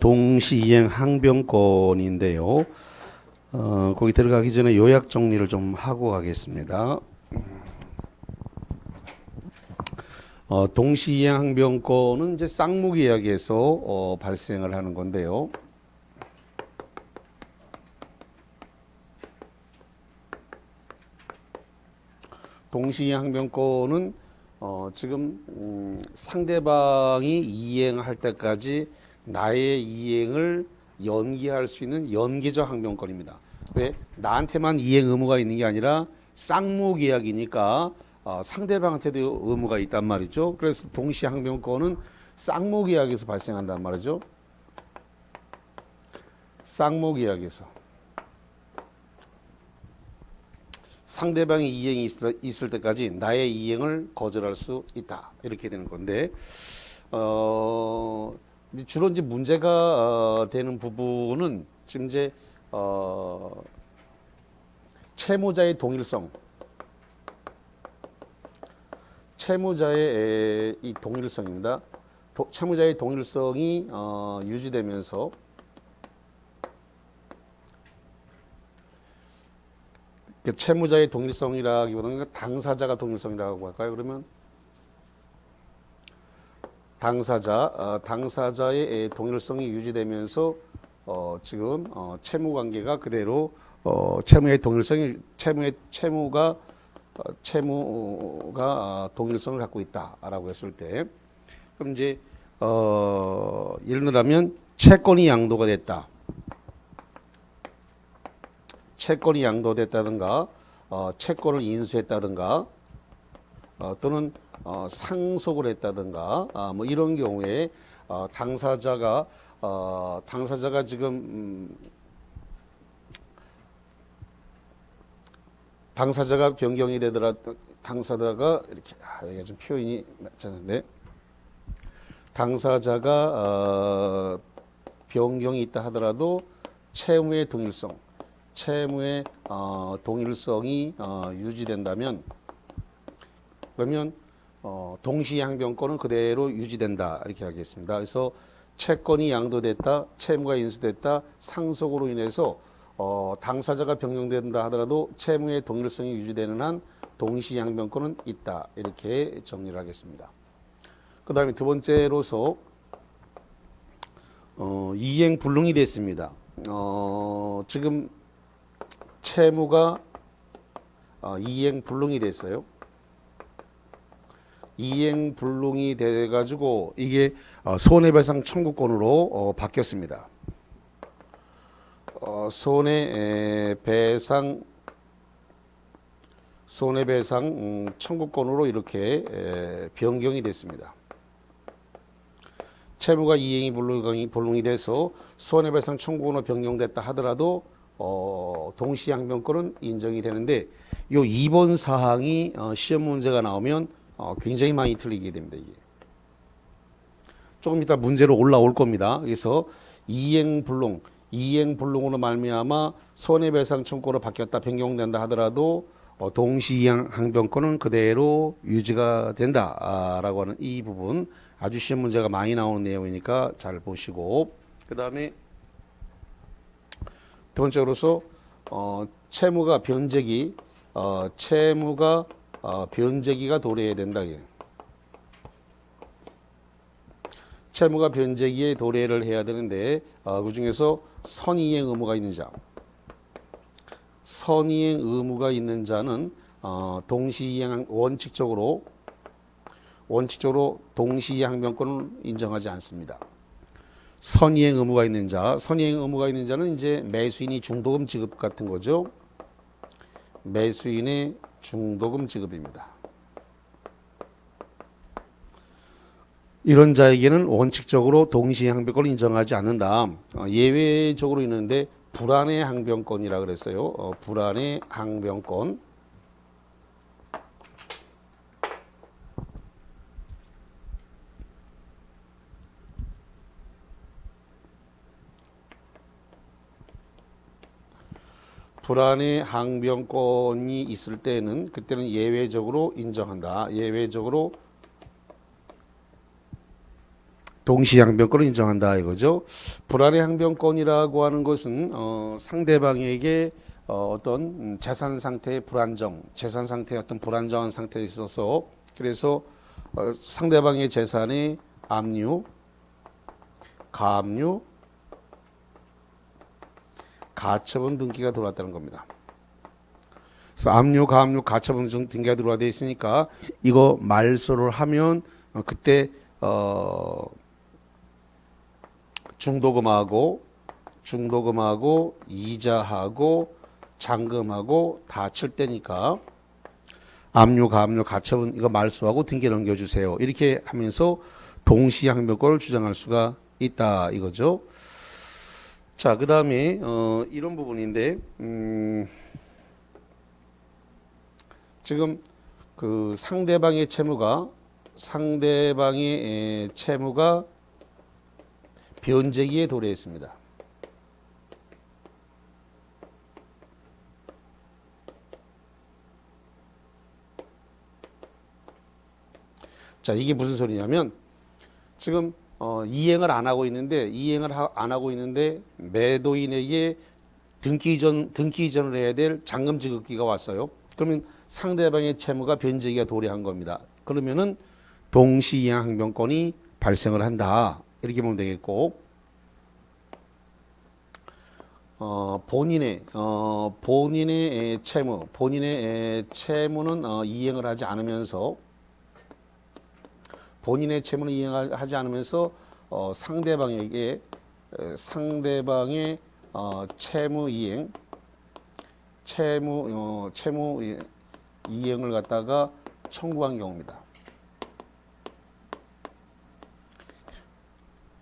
동시이행 항변권인데요. 거기 들어가기 전에 요약 정리를 좀 하고 가겠습니다. 동시이행 항변권은 이제 쌍무계약에서 발생을 하는 건데요. 동시이행 항변권은 지금 상대방이 이행할 때까지 나의 이행을 연기할 수 있는 연기적 항변권입니다. 왜? 나한테만 이행 의무가 있는 게 아니라 쌍무계약이니까 상대방한테도 의무가 있단 말이죠. 그래서 동시 항변권은 쌍무계약에서 발생한단 말이죠. 쌍무계약에서 상대방의 이행이 있을 때까지 나의 이행을 거절할 수 있다. 이렇게 되는 건데 주로 이제 문제가 되는 부분은 지금 이제 채무자의 동일성, 채무자의 이 동일성입니다. 채무자의 동일성이 유지되면서 채무자의 동일성이라기보다는 당사자가 동일성이라고 할까요? 그러면 당사자의 동일성이 유지되면서 지금 채무관계가 그대로 채무의 동일성이 채무가 동일성을 갖고 있다라고 했을 때, 그럼 이제 예를 들면 채권이 양도가 됐다. 채권이 양도됐다든가 채권을 인수했다든가 또는 상속을 했다든가 뭐 이런 경우에 당사자가 지금 당사자가 변경이 되더라도 당사자가 이렇게 여기가 좀 표현이 맞지 않는데 당사자가 변경이 있다 하더라도 채무의 동일성이 유지된다면 그러면 동시항변권은 그대로 유지된다 이렇게 하겠습니다. 그래서 채권이 양도됐다, 채무가 인수됐다, 상속으로 인해서 당사자가 변경된다 하더라도 채무의 동일성이 유지되는 한 동시항변권은 있다 이렇게 정리를 하겠습니다. 그 다음에 두 번째로서 이행 불능이 됐습니다. 지금 채무가 이행 불능이 됐어요. 이행 불능이 돼가지고 이게 손해배상 청구권으로 바뀌었습니다. 손해배상 청구권으로 이렇게 변경이 됐습니다. 채무가 이행이 불능이 돼서 손해배상 청구권으로 변경됐다 하더라도 동시항변권은 인정이 되는데 요 2번 사항이 시험 문제가 나오면 굉장히 많이 틀리게 됩니다. 이게. 조금 이따 문제로 올라올 겁니다. 그래서 이행불능으로 말미암아 손해배상 청구로 바뀌었다 변경된다 하더라도 동시항변권은 그대로 유지가 된다라고 하는 이 부분 아주 시험 문제가 많이 나오는 내용이니까 잘 보시고, 그 다음에 두 번째로서 채무가 변제기가 도래해야 된다. 채무가 변제기에 도래를 해야 되는데 그 중에서 선이행 의무가 있는 자, 선이행 의무가 있는 자는 동시이행 원칙적으로 동시항변권을 인정하지 않습니다. 선이행 의무가 있는 자는 이제 매수인이 중도금 지급 같은 거죠. 매수인의 중도금 지급입니다. 이런 자에게는 원칙적으로 동시항변권을 인정하지 않는다. 예외적으로 있는데 불안의 항변권이라 그랬어요. 불안의 항변권. 불안의 항변권이 있을 때는 그때는 예외적으로 인정한다. 예외적으로 동시 항변권을 인정한다 이거죠. 불안의 항변권이라고 하는 것은 상대방에게 어떤 재산 상태의 불안정, 재산 상태의 어떤 불안정한 상태에 있어서 그래서 상대방의 재산에 압류, 가압류, 가처분 등기가 들어왔다는 겁니다. 그래서 압류, 가압류, 가처분 등기가 들어와 돼 있으니까 이거 말소를 하면 그때 중도금하고 이자하고 잔금하고 다 칠 때니까 압류, 가압류, 가처분 이거 말소하고 등기 넘겨주세요. 이렇게 하면서 동시항변권을 주장할 수가 있다 이거죠. 자, 그 다음에 이런 부분인데 지금 그 상대방의 채무가 변제기에 도래했습니다. 자, 이게 무슨 소리냐면 지금 이행을 안 하고 있는데 매도인에게 등기 이전을 해야 될 잔금 지급기가 왔어요. 그러면 상대방의 채무가 변제기가 도래한 겁니다. 그러면은 동시이행 항변권이 발생을 한다. 이렇게 보면 되겠고, 본인의 채무는 이행을 하지 않으면서 상대방의 채무 이행을 갖다가 청구한 경우입니다.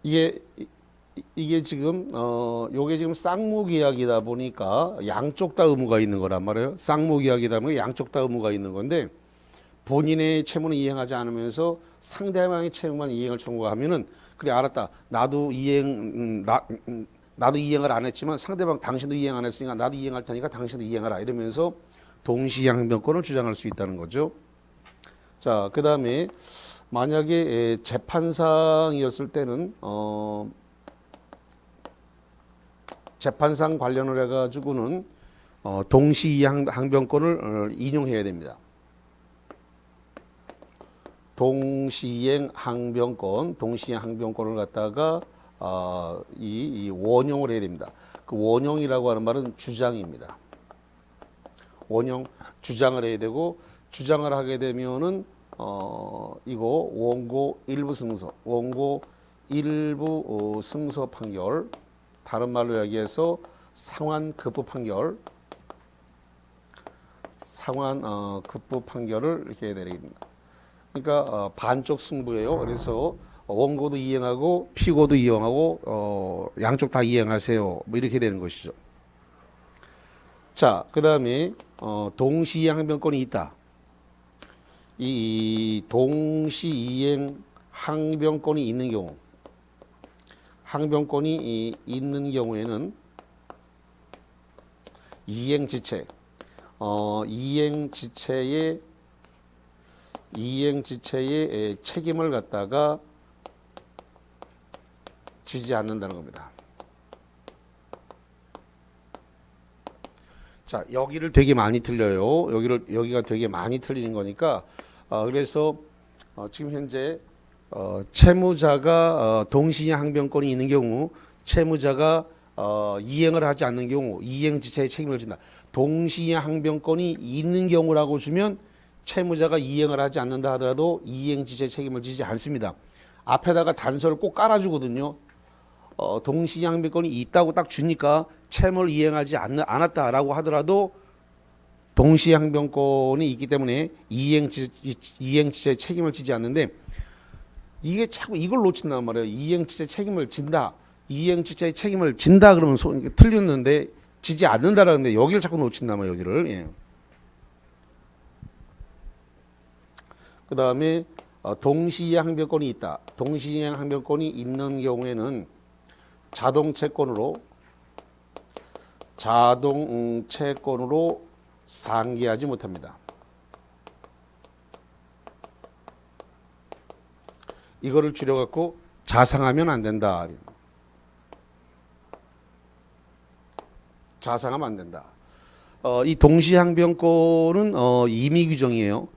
이게 지금 요게 지금 쌍무계약이다 보니까 양쪽 다 의무가 있는 거란 말이에요. 쌍무계약이다 보니까 양쪽 다 의무가 있는 건데 본인의 채무는 이행하지 않으면서 상대방의 채무만 이행을 청구하면은 그래 알았다. 나도 이행을 안 했지만 상대방 당신도 이행 안 했으니까 나도 이행할 테니까 당신도 이행하라 이러면서 동시항변권을 주장할 수 있다는 거죠. 자, 그 다음에 만약에 재판상이었을 때는 재판상 관련을 해가지고는 동시항변권을 인용해야 됩니다. 동시행 항변권을 갖다가 이 원용을 해야 됩니다. 그 원용이라고 하는 말은 주장입니다. 주장을 해야 되고 주장을 하게 되면은 이거 원고 일부 승소 판결, 다른 말로 이야기해서 상환 급부 판결을 이렇게 해야 됩니다. 그러니까 반쪽 승부예요. 그래서 원고도 이행하고 피고도 이행하고 양쪽 다 이행하세요. 뭐 이렇게 되는 것이죠. 자, 그 다음에 동시이행 항변권이 있다. 이 동시이행 항변권이 있는 경우에는 이행지체의 책임을 갖다가 지지 않는다는 겁니다. 자, 여기를 되게 많이 틀려요. 여기가 되게 많이 틀리는 거니까 그래서 지금 현재 채무자가 동시이행 항변권이 있는 경우 채무자가 이행을 하지 않는 경우 이행지체의 책임을 진다. 동시이행 항변권이 있는 경우라고 주면 채무자가 이행을 하지 않는다 하더라도 이행지체 책임을 지지 않습니다. 앞에다가 단서를 꼭 깔아주거든요. 동시이행 항변권이 있다고 딱 주니까 채무를 이행하지 않았다라고 하더라도 동시이행 항변권이 있기 때문에 이행지체 책임을 지지 않는데 이게 자꾸 이걸 놓친단 말이에요. 이행지체 책임을 진다. 이행지체의 책임을 진다 그러면 틀렸는데 지지 않는다라는데 여기를 자꾸 놓친단 말이에요. 여기를. 예. 그 다음에 동시이행 항변권이 있다. 동시이행 항변권이 있는 경우에는 자동채권으로 상기하지 못합니다. 이거를 줄여갖고 자상하면 안 된다. 자상하면 안 된다. 이 동시항변권은 임의 규정이에요.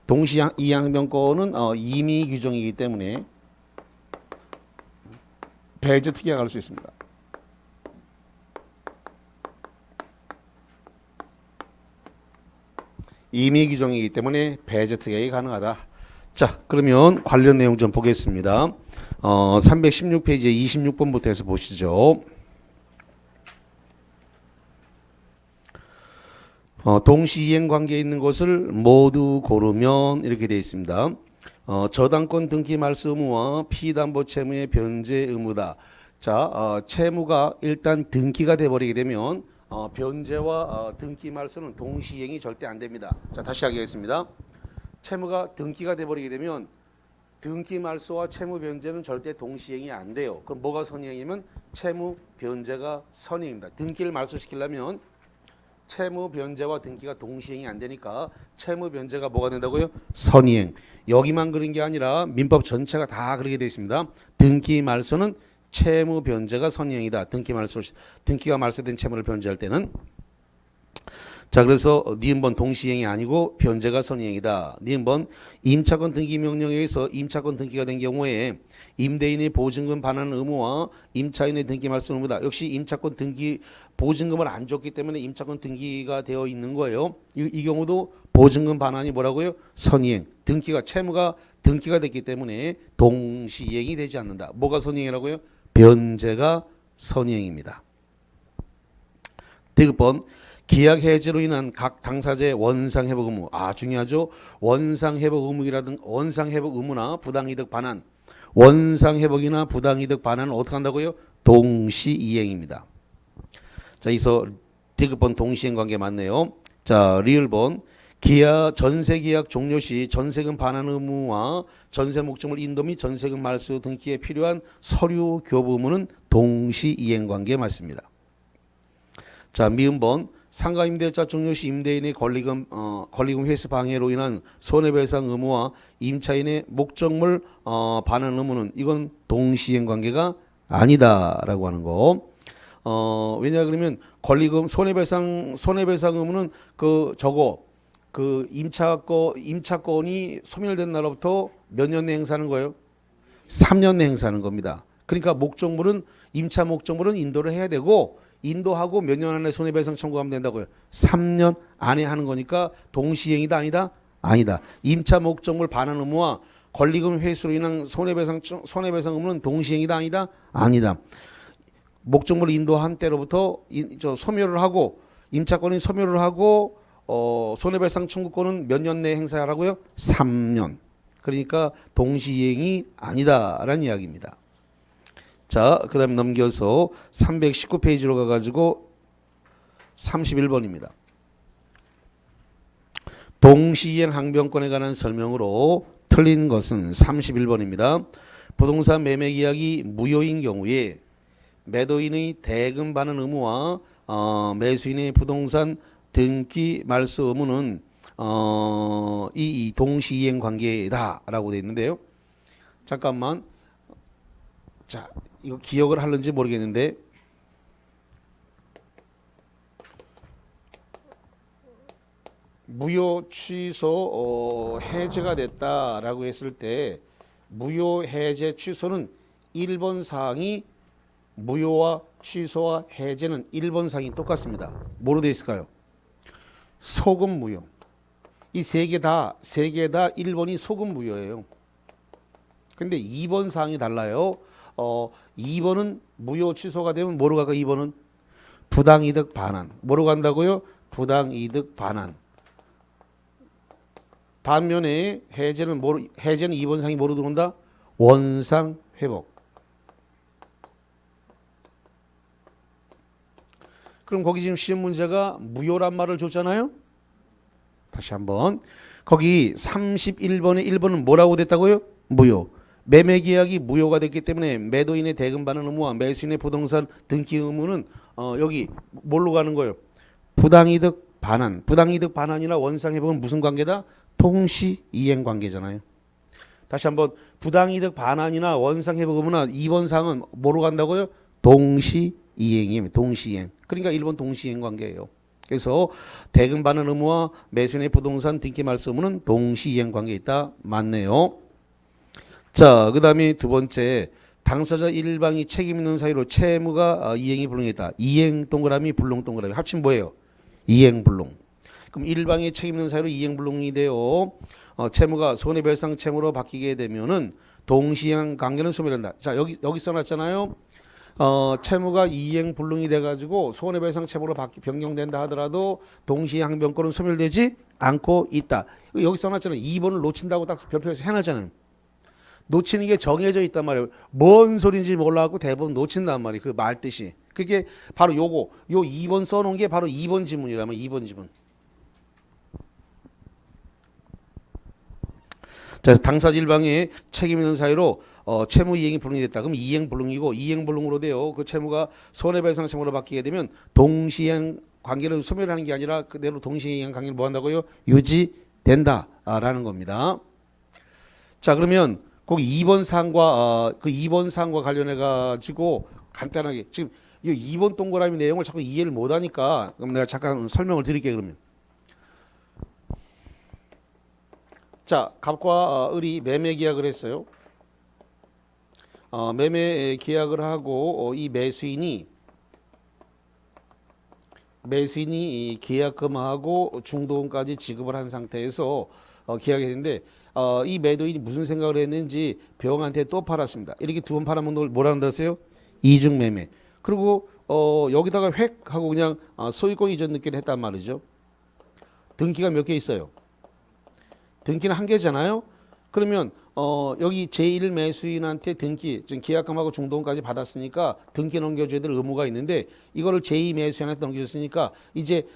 이 항변권은 임의 규정이기 때문에 배제 특이가 갈 수 있습니다. 임의 규정이기 때문에 배제 특약이 가능하다. 자, 그러면 관련 내용 좀 보겠습니다. 316페이지 26번부터 해서 보시죠. 동시이행 관계에 있는 것을 모두 고르면 이렇게 되어 있습니다. 저당권 등기 말소 의무와 피담보 채무의 변제 의무다. 자, 채무가 일단 등기가 돼버리게 되면 변제와 등기 말소는 동시이행이 절대 안 됩니다. 자, 다시 하겠습니다. 채무가 등기가 돼버리게 되면 등기 말소와 채무 변제는 절대 동시이행이 안 돼요. 그럼 뭐가 선이행이면 채무 변제가 선이행입니다. 등기를 말소시키려면 채무 변제와 등기가 동시행이 안 되니까 채무 변제가 뭐가 된다고요? 선이행. 여기만 그런 게 아니라 민법 전체가 다 그렇게 되어 있습니다. 등기 말소는 채무 변제가 선이행이다. 등기가 말소된 채무를 변제할 때는. 자, 그래서 니은번 동시행이 아니고 변제가 선이행이다. 니은번 임차권 등기 명령에 의해서 임차권 등기가 된 경우에 임대인의 보증금 반환 의무와 임차인의 등기 말소 의무다. 역시 임차권 등기 보증금을 안 줬기 때문에 임차권 등기가 되어 있는 거예요. 이 경우도 보증금 반환이 뭐라고요? 선이행. 채무가 등기가 됐기 때문에 동시행이 되지 않는다. 뭐가 선이행이라고요? 변제가 선이행입니다. 디귿번 계약 해지로 인한 각 당사자의 원상 회복 의무. 중요하죠. 원상 회복 의무나 부당이득 반환. 원상 회복이나 부당이득 반환은 어떻게 한다고요? 동시이행입니다. 자, 여기서 디귿번 동시행 관계 맞네요. 자, 리을번 전세 계약 종료 시 전세금 반환 의무와 전세 목적물 인도 및 전세금 말소 등기에 필요한 서류 교부 의무는 동시이행 관계 맞습니다. 자, 미음번 상가 임대차 종료 시 임대인의 권리금 회수 방해로 인한 손해배상 의무와 임차인의 목적물 반환 의무는 이건 동시행 관계가 아니다라고 하는 거. 왜냐 그러면 권리금 손해배상 의무는 임차권이 소멸된 날로부터 몇 년 내 행사하는 거예요? 3년 내 행사하는 겁니다. 그러니까 임차 목적물은 인도를 해야 되고 인도하고 몇 년 안에 손해배상 청구하면 된다고요? 3년 안에 하는 거니까 동시행이다 아니다? 아니다. 임차 목적물 반환 의무와 권리금 회수로 인한 손해배상 의무는 동시행이다 아니다? 아니다. 목적물을 인도한 때로부터 소멸을 하고 임차권이 소멸을 하고 손해배상 청구권은 몇 년 내에 행사하라고요? 3년. 그러니까 동시행이 아니다라는 이야기입니다. 자, 그 다음 넘겨서 319페이지로 가가지고 31번입니다. 동시이행 항변권에 관한 설명으로 틀린 것은 31번입니다. 부동산 매매 계약이 무효인 경우에 매도인의 대금 반환 의무와 매수인의 부동산 등기 말소 의무는 이 동시이행 관계다라고 되어 있는데요. 잠깐만. 자, 이거 기억을 하는지 모르겠는데 무효 취소 해제가 됐다라고 했을 때 무효 해제 취소는 1번 사항이 무효와 취소와 해제는 1번 사항이 똑같습니다. 뭐로 되어 있을까요? 소금 무효. 이 세 개 다 1번이 소금 무효예요. 근데 2번 사항이 달라요. 2번은 무효 취소가 되면 뭐로 갈까? 2번은 부당이득 반환. 뭐로 간다고요? 부당이득 반환. 반면에 해제는 2번 사항이 뭐로 들어온다? 원상 회복. 그럼 거기 지금 시험 문제가 무효란 말을 줬잖아요. 다시 한번. 거기 31번에 1번은 뭐라고 됐다고요? 무효. 매매 계약이 무효가 됐기 때문에 매도인의 대금 반환 의무와 매수인의 부동산 등기 의무는 여기 뭘로 가는 거예요? 부당이득 반환. 부당이득 반환이나 원상 회복은 무슨 관계다? 동시이행 관계잖아요. 다시 한번 부당이득 반환이나 원상회복 의무나 2번 사항은 뭐로 간다고요? 동시이행입니다. 동시이행. 그러니까 1번 동시이행 관계예요. 그래서 대금 반환 의무와 매수인의 부동산 등기 말소 의무는 동시이행 관계에 있다. 맞네요. 자, 그 다음에 두 번째, 당사자 일방이 책임 있는 사유로 채무가 이행이 불능했다. 이행 동그라미 불능 동그라미 합치면 뭐예요? 이행 불능. 그럼 일방이 책임 있는 사유로 이행 불능이 되어 채무가 손해배상 채무로 바뀌게 되면은 동시이행 관계는 소멸한다. 자, 여기 써놨잖아요. 채무가 이행 불능이 돼가지고 손해배상 채무로 변경된다 하더라도 동시항변권은 소멸되지 않고 있다. 여기 써놨잖아요. 2번을 놓친다고 딱 별표에서 해놨잖아요. 놓치는 게 정해져 있단 말이에요. 뭔 소리인지 몰라갖고 대부분 놓친단 말이에요. 그 말 뜻이. 그게 바로 요 2번 써놓은 게 바로 2번 지문이라면 2번 지문. 자, 당사자 일방의 책임 있는 사유로 채무 이행이 불능이 됐다. 그럼 이행 불능이고 이행 불능으로 돼요. 그 채무가 손해배상 채무로 바뀌게 되면 동시행 관계를 소멸하는 게 아니라 그대로 동시행 관계를 뭐 한다고요? 유지된다라는 겁니다. 자, 그러면 꼭 2번 사항과 그 2번 사항과 관련해 가지고 간단하게 지금 이 2번 동그라미 내용을 자꾸 이해를 못 하니까 그럼 내가 잠깐 설명을 드릴게요. 그러면 자, 갑과 을이 매매 계약을 했어요. 매매 계약을 하고 이 매수인이 이 계약금하고 중도금까지 지급을 한 상태에서 계약이 했는데 이 매도인이 무슨 생각을 했는지 병한테 또 팔았습니다. 이렇게 두 번 팔아먹는 걸 뭐라 한다세요? 이중매매. 그리고 여기다가 획 하고 그냥 소유권 이전 등기를 했단 말이죠. 등기가 몇 개 있어요? 등기는 한 개잖아요. 그러면 여기 제1 매수인한테 등기, 지금 계약금하고 중도금까지 받았으니까 등기 넘겨줘야 될 의무가 있는데 이거를 제2 매수인한테 넘겨줬으니까 이제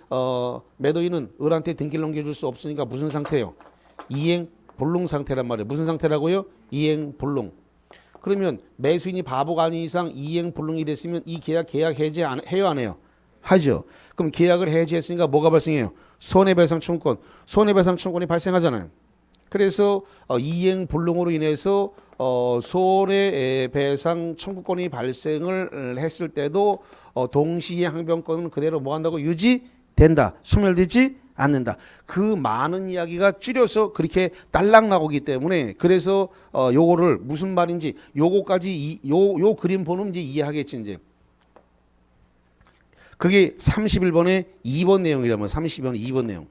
매도인은 을한테 등기를 넘겨줄 수 없으니까 무슨 상태예요? 이행 불능 상태란 말이에요. 무슨 상태라고요? 이행 불능. 그러면 매수인이 바보가 아닌 이상 이행 불능이 됐으면 이 계약 해지 해요 안 해요? 하죠. 그럼 계약을 해지했으니까 뭐가 발생해요? 손해배상 청구권. 손해배상 청구권이 발생하잖아요. 그래서 이행 불능으로 인해서 손해배상 청구권이 발생을 했을 때도 동시에 항변권은 그대로 뭐 한다고? 유지된다. 소멸되지 않는다. 그 많은 이야기가 줄여서 그렇게 딸랑 나오기 때문에 그래서 요거를 무슨 말인지 요거까지 요 그림 보면 이제 이해하겠지 이제. 그게 31번의 2번 내용이라면 32번 2번 내용.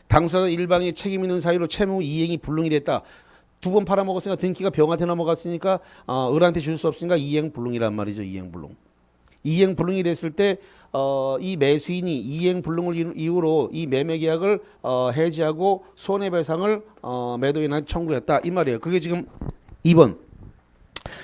당사자 일방의 책임 있는 사유로 채무 이행이 불능이 됐다. 두 번 팔아먹었으니까 등기가 병한테 넘어갔으니까 을한테 줄 수 없으니까 이행 불능이란 말이죠. 이행 불능. 이행 불능이 됐을 때 이 매수인이 이행 불능을 이유로 이 매매 계약을 해지하고 손해배상을 매도인한테 청구했다 이 말이에요. 그게 지금 2번.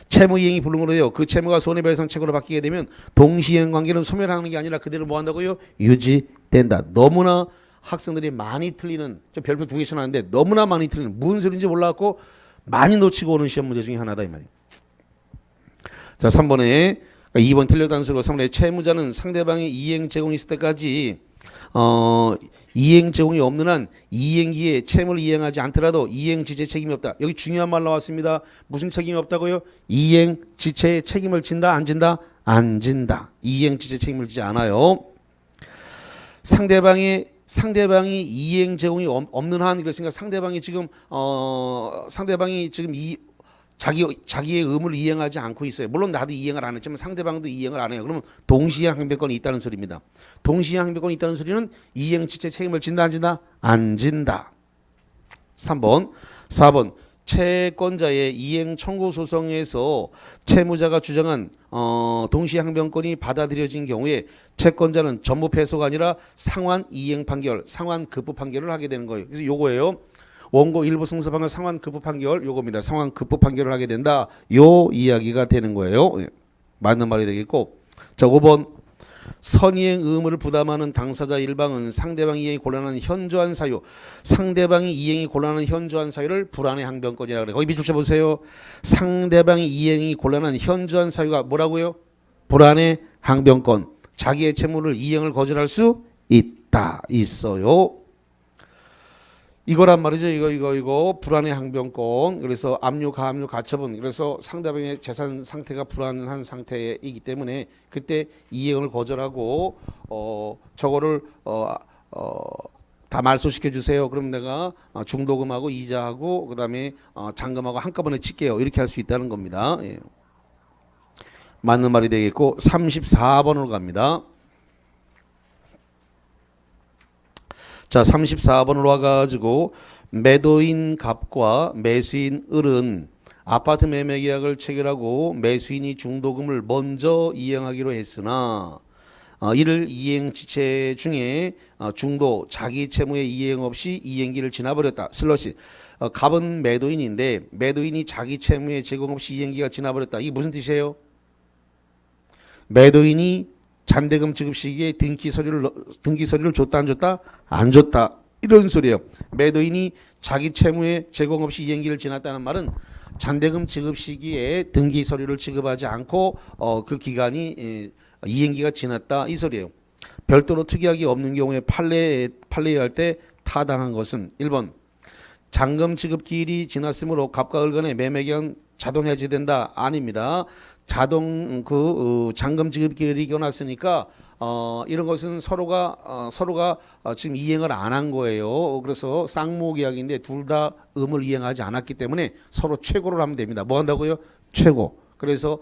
채무 이행이 불능으로 돼요. 그 채무가 손해배상 책으로 바뀌게 되면 동시이행 관계는 소멸하는 게 아니라 그대로 뭐 한다고요? 유지된다. 너무나 학생들이 많이 틀리는 좀 별표 2개 쳐놨는데 너무나 많이 틀리는 무슨 소리인지 몰라갖고 많이 놓치고 오는 시험 문제 중에 하나다 이 말이에요. 자, 3번에 2번 틀렸다는 소리고 3번에 채무자는 상대방의 이행 제공이 있을 때까지 이행 제공이 없는 한 이행기에 채무를 이행하지 않더라도 이행 지체 책임이 없다. 여기 중요한 말 나왔습니다. 무슨 책임이 없다고요? 이행 지체의 책임을 진다 안 진다? 안 진다. 이행 지체 책임을 지지 않아요. 상대방이 이행 제공이 없는 한 그랬으니까 상대방이 지금 자기의 의무를 이행하지 않고 있어요. 물론 나도 이행을 안 했지만 상대방도 이행을 안 해요. 그러면 동시이행 항변권이 있다는 소리입니다. 동시이행 항변권이 있다는 소리는 이행 지체 책임을 진다 안 진다? 안 진다. 3번. 4번. 채권자의 이행 청구 소송에서 채무자가 주장한 동시이행 항변권이 받아들여진 경우에 채권자는 전부 패소가 아니라 상환 이행 판결, 상환 급부 판결을 하게 되는 거예요. 그래서 요거예요. 원고 일부 승소 판결 상환 급부 판결 요겁니다. 상환 급부 판결을 하게 된다. 요 이야기가 되는 거예요. 맞는 말이 되겠고. 자, 5번. 선이행 의무를 부담하는 당사자 일방은 상대방 이행이 곤란한 현저한 사유, 상대방이 이행이 곤란한 현저한 사유를 불안의 항변권이라고 그래요. 거기 밑줄 쳐보세요. 상대방이 이행이 곤란한 현저한 사유가 뭐라고요? 불안의 항변권. 자기의 채무를 이행을 거절할 수 있다. 있어요. 이거란 말이죠. 이거 불안의 항변권. 그래서 압류, 가압류, 가처분. 그래서 상대방의 재산 상태가 불안한 상태이기 때문에 그때 이행을 거절하고 저거를 다 말소시켜 주세요. 그럼 내가 중도금하고 이자하고 그다음에 잔금하고 한꺼번에 칠게요. 이렇게 할 수 있다는 겁니다. 예. 맞는 말이 되겠고 34번으로 갑니다. 자, 34번으로 와가지고 매도인 갑과 매수인 을은 아파트 매매 계약을 체결하고 매수인이 중도금을 먼저 이행하기로 했으나 이를 이행 지체 중에 중도 자기 채무의 이행 없이 이행기를 지나버렸다. 슬러시 갑은 매도인인데 매도인이 자기 채무의 제공 없이 이행기가 지나버렸다. 이게 무슨 뜻이에요? 매도인이 잔대금 지급 시기에 등기 서류를 줬다 안 줬다? 안 줬다. 이런 소리예요. 매도인이 자기 채무의 제공 없이 이행기를 지났다는 말은 잔대금 지급 시기에 등기 서류를 지급하지 않고 그 기간이 이행기가 지났다 이 소리예요. 별도로 특이하게 없는 경우에 판례할 때 타당한 것은 1번 잔금 지급 기일이 지났으므로 갑과 을 간의 매매계약은 자동 해지된다. 아닙니다. 자동 잔금 지급 기일이 지났으니까 이런 것은 서로가 지금 이행을 안 한 거예요. 그래서 쌍모 계약인데 둘 다 음을 이행하지 않았기 때문에 서로 최고를 하면 됩니다. 뭐 한다고요? 최고. 그래서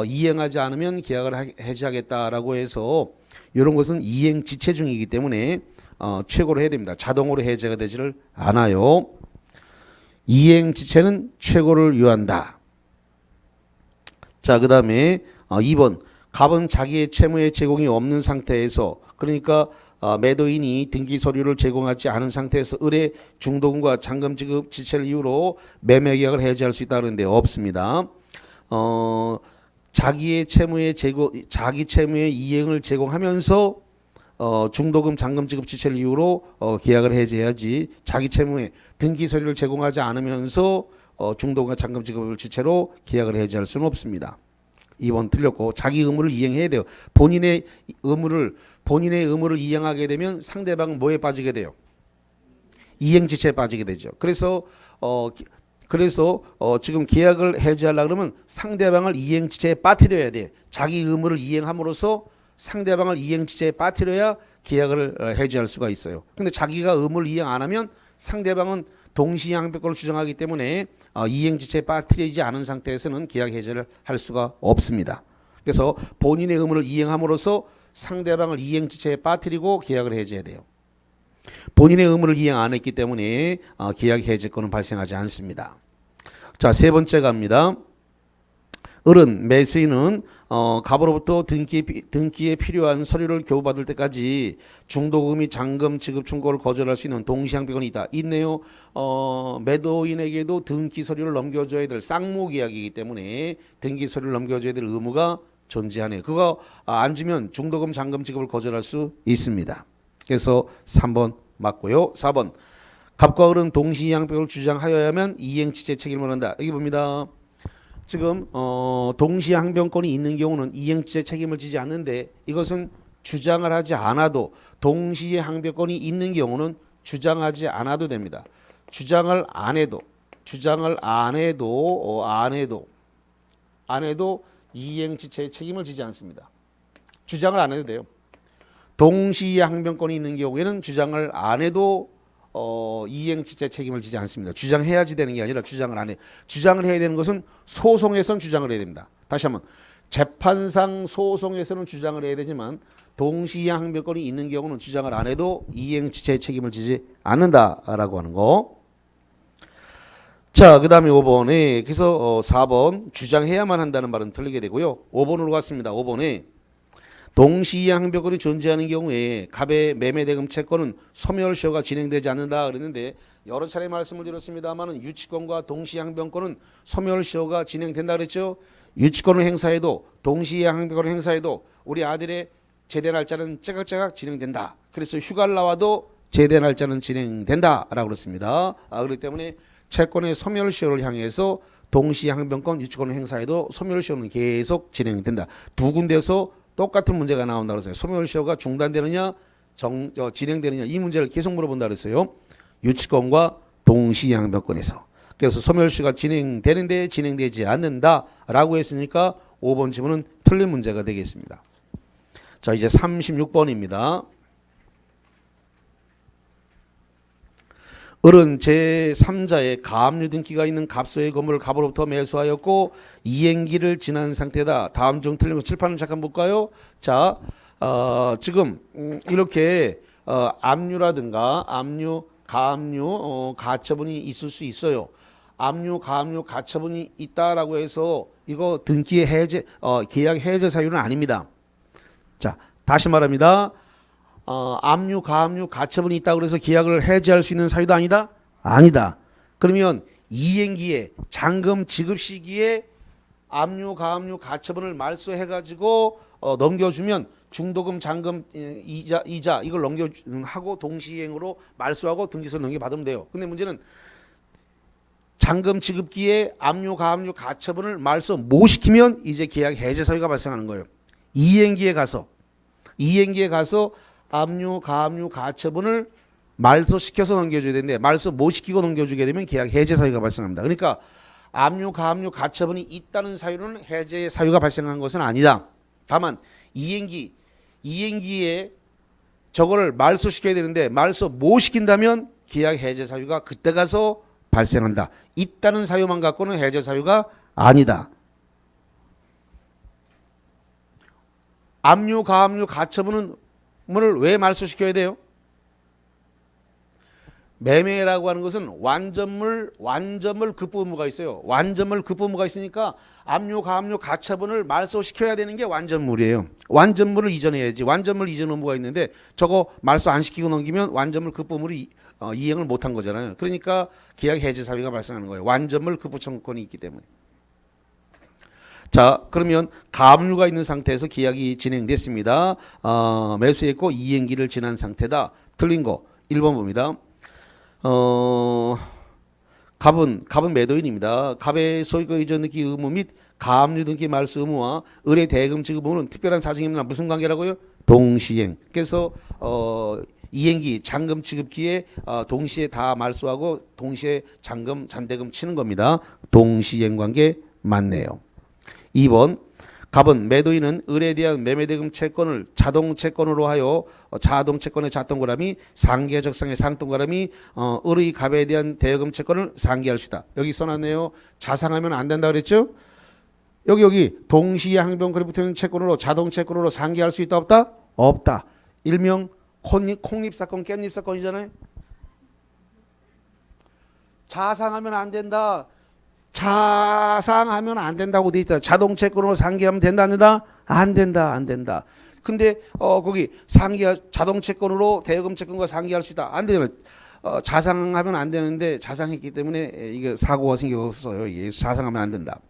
이행하지 않으면 계약을 해지하겠다라고 해서 이런 것은 이행 지체 중이기 때문에 최고로 해야 됩니다. 자동으로 해제가 되지를 않아요. 이행 지체는 최고를 요한다. 자, 그 다음에 2번 갑은 자기의 채무의 제공이 없는 상태에서 그러니까 매도인이 등기 서류를 제공하지 않은 상태에서 을의 중도금과 잔금 지급 지체를 이유로 매매 계약을 해지할 수 있다 그러는데 없습니다. 자기 채무의 이행을 제공하면서 중도금 잔금 지급 지체를 이유로 계약을 해지해야지 자기 채무의 등기 서류를 제공하지 않으면서 중도금과 잔금 지급을 지체로 계약을 해지할 수는 없습니다. 2번 틀렸고 자기 의무를 이행해야 돼요. 본인의 의무를 이행하게 되면 상대방은 뭐에 빠지게 돼요? 이행지체에 빠지게 되죠. 그래서 지금 계약을 해지하려고 그러면 상대방을 이행지체에 빠뜨려야 돼. 자기 의무를 이행함으로써 상대방을 이행지체에 빠뜨려야 계약을 해지할 수가 있어요. 근데 자기가 의무를 이행 안 하면 상대방은 동시항변권을 주장하기 때문에 이행지체에 빠뜨리지 않은 상태에서는 계약 해지를 할 수가 없습니다. 그래서 본인의 의무를 이행함으로써 상대방을 이행지체에 빠뜨리고 계약을 해지해야 돼요. 본인의 의무를 이행 안 했기 때문에 계약 해지권은 발생하지 않습니다. 자, 세 번째 갑니다. 을은 매수인은 갑으로부터 등기에 필요한 서류를 교부받을 때까지 중도금이 잔금 지급 청구를 거절할 수 있는 동시항변권이 있다. 있네요. 매도인에게도 등기 서류를 넘겨줘야 될 쌍모 계약이기 때문에 등기 서류를 넘겨줘야 될 의무가 존재하네요. 그거 안 주면 중도금 잔금 지급을 거절할 수 있습니다. 그래서 3번 맞고요. 4번 갑과 을은 동시항변을 주장하여야만 이행지체 책임을 한다. 여기 봅니다. 지금 동시항변권이 있는 경우는 이행지체 책임을 지지 않는데 이것은 주장을 하지 않아도 동시에 항변권이 있는 경우는 주장하지 않아도 됩니다. 주장을 안 해도 이행지체의 책임을 지지 않습니다. 주장을 안 해도 돼요. 동시에 항변권이 있는 경우에는 주장을 안 해도 이행지체 책임을 지지 않습니다. 주장해야지 되는 게 아니라 주장을 안 해. 주장을 해야 되는 것은 소송에선 주장을 해야 됩니다. 다시 한번 재판상 소송에서는 주장을 해야 되지만 동시에 항변권이 있는 경우는 주장을 안 해도 이행지체 책임을 지지 않는다라고 하는 거. 자, 그 다음에 5번에 그래서 4번 주장해야만 한다는 말은 틀리게 되고요. 5번으로 갔습니다. 5번에 동시항변권이 존재하는 경우에 갑의 매매대금 채권은 소멸시효가 진행되지 않는다 그랬는데 여러 차례 말씀을 드렸습니다만 유치권과 동시항변권은 소멸시효가 진행된다 그랬죠. 유치권을 행사해도 동시항변권을 행사해도 우리 아들의 제대 날짜는 째깍째깍 진행된다. 그래서 휴가를 나와도 제대 날짜는 진행된다라고 그랬습니다. 그렇기 때문에 채권의 소멸시효를 향해서 동시항변권 유치권을 행사해도 소멸시효는 계속 진행된다. 두 군데서 똑같은 문제가 나온다 그랬어요. 소멸시효가 중단되느냐 진행되느냐 이 문제를 계속 물어본다 그랬어요. 유치권과 동시양변권에서. 그래서 소멸시효가 진행되는데 진행되지 않는다라고 했으니까 5번 지문은 틀린 문제가 되겠습니다. 자, 이제 36번입니다. 을은 제3자의 가압류 등기가 있는 갑소의 건물을 갑으로부터 매수하였고 이행기를 지난 상태다. 다음 중 틀린 거 칠판을 잠깐 볼까요? 자, 지금 이렇게 압류라든가 압류, 가압류, 가처분이 있을 수 있어요. 압류, 가압류, 가처분이 있다라고 해서 이거 등기의 해제, 계약 해제 사유는 아닙니다. 자, 다시 말합니다. 압류, 가압류, 가처분이 있다고 그래서 계약을 해지할 수 있는 사유도 아니다? 아니다. 그러면 이행기에 잔금 지급 시기에 압류, 가압류, 가처분을 말소해가지고 넘겨주면 중도금, 잔금, 이자 이걸 넘겨하고 동시행으로 말소하고 등기소를 넘겨받으면 돼요. 근데 문제는 잔금 지급기에 압류, 가압류, 가처분을 말소 못 시키면 이제 계약 해제 사유가 발생하는 거예요. 이행기에 가서 압류, 가압류, 가처분을 말소시켜서 넘겨줘야 되는데 말소 못 시키고 넘겨주게 되면 계약 해제 사유가 발생합니다. 그러니까 압류, 가압류, 가처분이 있다는 사유는 해제 사유가 발생한 것은 아니다. 다만 이행기에 저거를 말소시켜야 되는데 말소 못 시킨다면 계약 해제 사유가 그때 가서 발생한다. 있다는 사유만 갖고는 해제 사유가 아니다. 압류, 가압류, 가처분은 왜 말소시켜야 돼요? 매매라고 하는 것은 완전물 급부무가 있어요. 완전물 급부무가 있으니까 압류, 가압류, 가처분을 말소시켜야 되는 게 완전물이에요. 완전물을 이전해야지. 완전물 이전 의무가 있는데 저거 말소 안 시키고 넘기면 완전물 급부물이 이행을 못한 거잖아요. 그러니까 계약 해제 사유가 발생하는 거예요. 완전물 급부 청구권이 있기 때문에. 자, 그러면 가압류가 있는 상태에서 계약이 진행됐습니다. 매수했고 이행기를 지난 상태다. 틀린 거 1번 봅니다. 갑은 매도인입니다. 갑의 소유권 이전 등기 의무 및 가압류 등기 말소 의무와 을의 대금 지급 의무는 특별한 사정이나 무슨 관계라고요? 동시행. 그래서 이행기 잔금 지급기에 동시에 다 말소하고 동시에 잔대금 치는 겁니다. 동시행 관계 맞네요. 2번 갑은 매도인은 을에 대한 매매대금 채권을 자동채권으로 하여 자동채권의 자동거람이 상계적상의 상동거람이 을의 갑에 대한 대여금 채권을 상계할 수 있다. 여기 써놨네요. 자상하면 안 된다 그랬죠? 여기 동시에 항변권에 붙어있는 채권으로 자동채권으로 상계할 수 있다 없다? 없다. 일명 콩잎사건 깻잎사건이잖아요. 자상하면 안 된다. 자상하면 안 된다고 돼 있다. 자동채권으로 상계하면 된다 안 된다? 안 된다 안 된다. 근데 거기 자동채권으로 대여금 채권과 상계할 수 있다. 안 되잖아. 자상하면 안 되는데 자상했기 때문에 이게 사고가 생겼어요. 이게 자상하면 안 된다.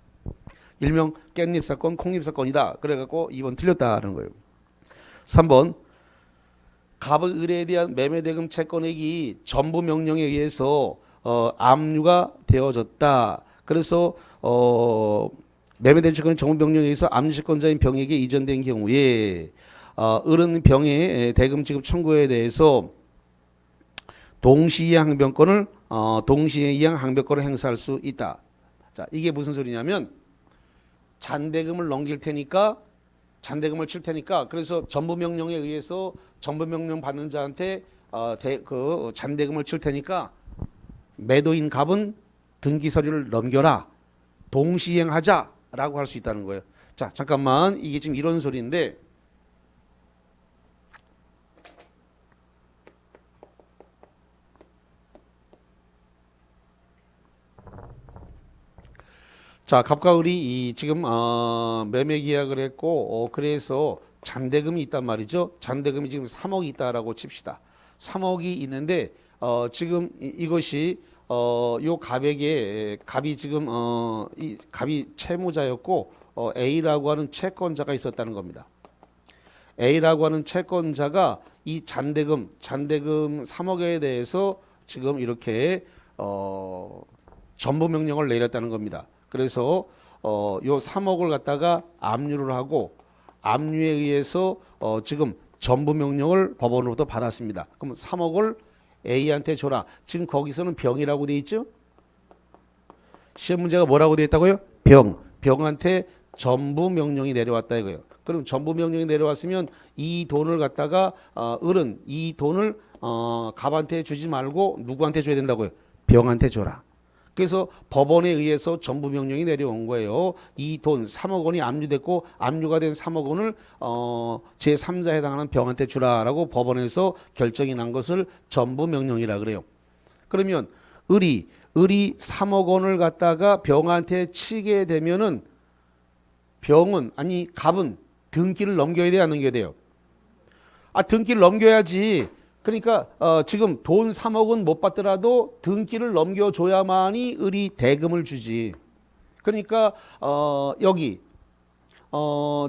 일명 깻잎 사건, 콩잎 사건이다. 그래갖고 2번 틀렸다는 거예요. 3번 갑의 을에 대한 매매대금 채권액이 전부 명령에 의해서 압류가 되어졌다. 그래서 매매된 채권이 전부 명령에 의해서 압류채권자인 병에게 이전된 경우에 을은 병의 대금 지급 청구에 대해서 동시이행 항변권을 동시이행 항변권을 행사할 수 있다. 자, 이게 무슨 소리냐면 잔대금을 넘길 테니까 잔대금을 칠 테니까 그래서 전부 명령에 의해서 전부 명령 받는 자한테 그 잔대금을 칠 테니까 매도인 갑은 등기 서류를 넘겨라. 동시행하자라고 할 수 있다는 거예요. 자, 잠깐만. 이게 지금 이런 소리인데 자, 갑과 을이 지금 매매 계약을 했고 그래서 잔대금이 있단 말이죠. 잔대금이 지금 3억이 있다라고 칩시다. 3억이 있는데 지금 이것이 요 갑에게 갑이 지금 이 갑이 채무자였고 A라고 하는 채권자가 있었다는 겁니다. A라고 하는 채권자가 이 잔대금 3억에 대해서 지금 이렇게 전부 명령을 내렸다는 겁니다. 그래서 요 3억을 갖다가 압류를 하고 압류에 의해서 지금 전부 명령을 법원으로부터 받았습니다. 그럼 3억을 A한테 줘라. 지금 거기서는 병이라고 돼 있죠? 시험 문제가 뭐라고 돼 있다고요? 병. 병한테 전부 명령이 내려왔다 이거예요. 그럼 전부 명령이 내려왔으면 이 돈을 갖다가 을은 이 돈을 갑한테 주지 말고 누구한테 줘야 된다고요? 병한테 줘라. 그래서 법원에 의해서 전부 명령이 내려온 거예요. 이 돈 3억 원이 압류됐고 압류가 된 3억 원을 제3자에 해당하는 병한테 주라라고 법원에서 결정이 난 것을 전부 명령이라 그래요. 그러면 을이 3억 원을 갖다가 병한테 치게 되면은 갑은 등기를 넘겨야 돼요, 안 넘겨야 돼요? 등기를 넘겨야지. 그러니까 지금 돈 3억은 못 받더라도 등기를 넘겨줘야만이 을이 대금을 주지. 그러니까 여기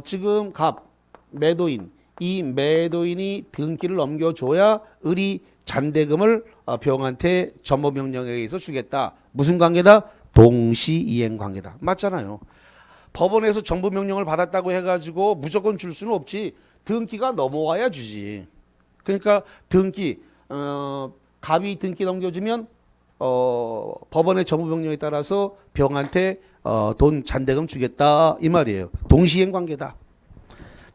지금 갑 매도인 이 매도인이 등기를 넘겨줘야 을이 잔대금을 병한테 전모명령에 의해서 주겠다. 무슨 관계다? 동시이행 관계다. 맞잖아요. 법원에서 정부명령을 받았다고 해가지고 무조건 줄 수는 없지. 등기가 넘어와야 주지. 그러니까 등기 갑이 등기 넘겨주면 법원의 정부명령에 따라서 병한테 돈 잔대금 주겠다 이 말이에요. 동시행 관계다.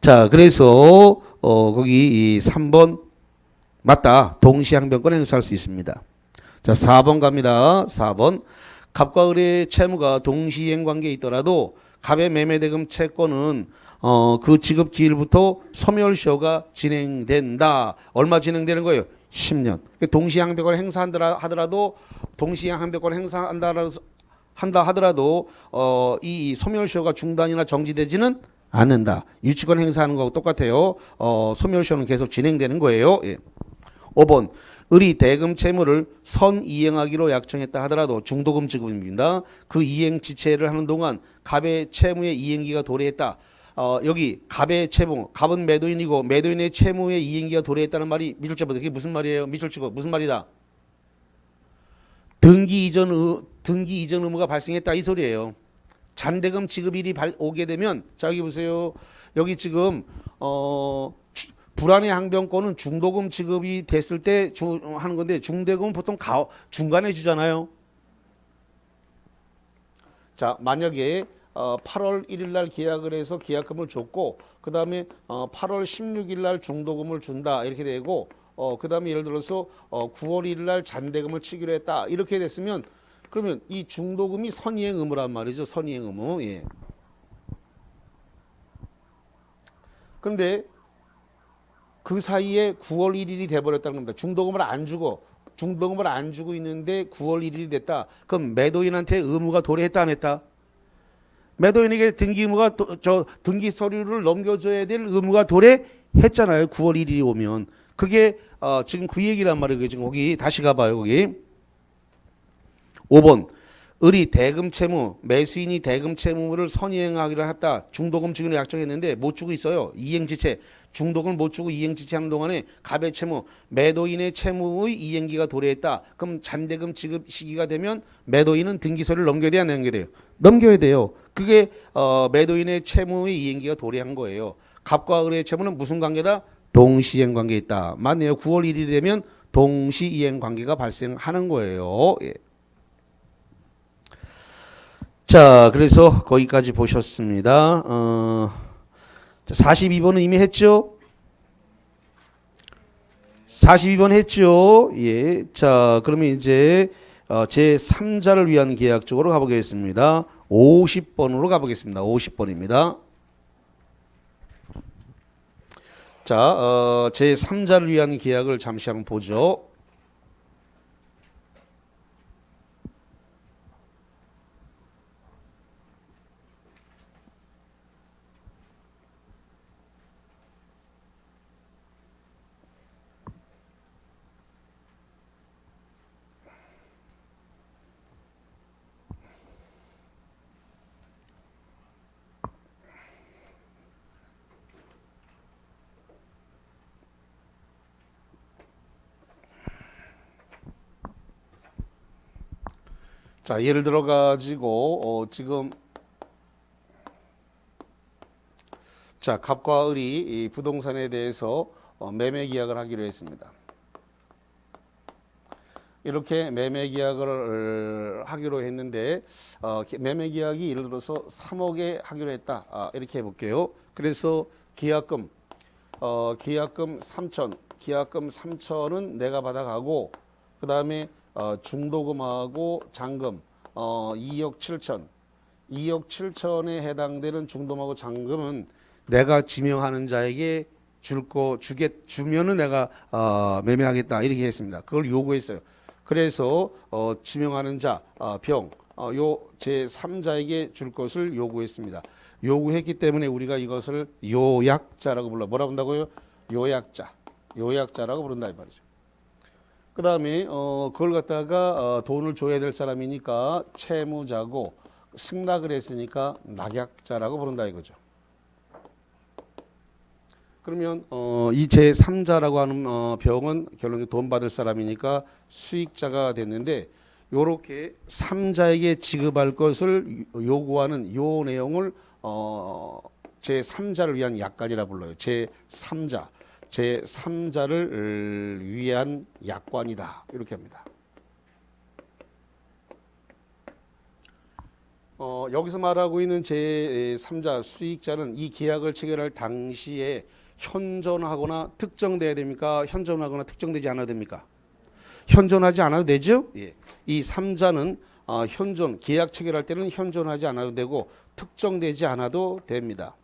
자, 그래서 거기 이 3번 맞다. 동시항변권 행사할 수 있습니다. 자, 4번 갑니다. 4번 갑과 을의 채무가 동시이행 관계에 있더라도 갑의 매매대금 채권은 그 지급 기일부터 소멸시효가 진행된다. 얼마 진행되는 거예요? 10년. 동시항변권을 행사한다 하더라도 동시항변권을 행사한다 하더라도 이 소멸시효가 중단이나 정지되지는 않는다. 유치권 행사하는 거하고 똑같아요. 소멸시효는 계속 진행되는 거예요. 예. 5번 을이 대금 채무를 선이행하기로 약정했다 하더라도 중도금 지급입니다. 그 이행 지체를 하는 동안 갑의 채무의 이행기가 도래했다. 여기 갑의 채무, 갑은 매도인이고 매도인의 채무의 이행기가 도래했다는 말이 미술제보다 그게 무슨 말이에요? 미술치고 무슨 말이다? 등기 이전 의무가 발생했다 이 소리예요. 잔대금 지급일이 오게 되면 자 여기 보세요. 여기 지금 불안의 항변권은 중도금 지급이 됐을 때 하는 건데 중대금은 보통 중간에 주잖아요. 자, 만약에 8월 1일 날 계약을 해서 계약금을 줬고 그 다음에 8월 16일 날 중도금을 준다 이렇게 되고 그 다음에 예를 들어서 9월 1일 날 잔대금을 치기로 했다 이렇게 됐으면 그러면 이 중도금이 선이행 의무란 말이죠. 선이행 의무. 예. 그런데 그 사이에 9월 1일이 돼버렸다는 겁니다. 중도금을 안 주고 있는데 9월 1일이 됐다. 그럼 매도인한테 의무가 도래했다 안 했다? 매도인에게 등기 의무가 등기 서류를 넘겨줘야 될 의무가 도래했잖아요. 9월 1일이 오면. 그게 지금 그 얘기란 말이에요. 지금 거기 다시 가봐요. 거기 5번 을이 대금 채무, 매수인이 대금 채무를 선이행하기로 했다. 중도금 주기로 약정했는데 못 주고 있어요. 이행지체. 중도금을 못 주고 이행지체하는 동안에 갑의 채무, 매도인의 채무의 이행기가 도래했다. 그럼 잔대금 지급 시기가 되면 매도인은 등기소를 넘겨야 돼요? 안 넘겨야 돼요? 넘겨야 돼요. 그게 매도인의 채무의 이행기가 도래한 거예요. 갑과 을의 채무는 무슨 관계다? 동시이행 관계에 있다. 맞네요. 9월 1일이 되면 동시이행 관계가 발생하는 거예요. 예. 자, 그래서 거기까지 보셨습니다. 42번은 이미 했죠? 42번 했죠? 예. 자, 그러면 이제 제 3자를 위한 계약 쪽으로 가보겠습니다. 50번으로 가보겠습니다. 50번입니다. 자, 제 3자를 위한 계약을 잠시 한번 보죠. 자, 예를 들어 가지고 지금 자, 갑과 을이 이 부동산에 대해서 매매 계약을 하기로 했습니다. 이렇게 매매 계약을 하기로 했는데 매매 계약이 예를 들어서 3억에 하기로 했다. 이렇게 해볼게요. 그래서 계약금 3천, 계약금 3천은 내가 받아가고 그 다음에 중도금하고 잔금 2억 7천, 2억 7천에 해당되는 중도금하고 잔금은 내가 지명하는 자에게 주면은 내가 매매하겠다 이렇게 했습니다. 그걸 요구했어요. 그래서 지명하는 자 요 제3자에게 줄 것을 요구했습니다. 요구했기 때문에 우리가 이것을 요약자라고 불러. 뭐라 부른다고요? 요약자라고 부른다 이 말이죠. 그 다음에 그걸 갖다가 돈을 줘야 될 사람이니까 채무자고 승낙을 했으니까 낙약자라고 부른다 이거죠. 그러면 이 제3자라고 하는 병은 결론적으로 돈 받을 사람이니까 수익자가 됐는데 요렇게 3자에게 지급할 것을 요구하는 요 내용을 제3자를 위한 약관이라 불러요. 제3자를 위한 약관이다. 이렇게 합니다. 여기서 말하고 있는 제3자 수익자는 이 계약을 체결할 당시에 현존하거나 특정돼야 됩니까? 현존하거나 특정되지 않아도 됩니까? 현존하지 않아도 되죠? 예. 이 3자는 계약 체결할 때는 현존하지 않아도 되고 특정되지 않아도 됩니다.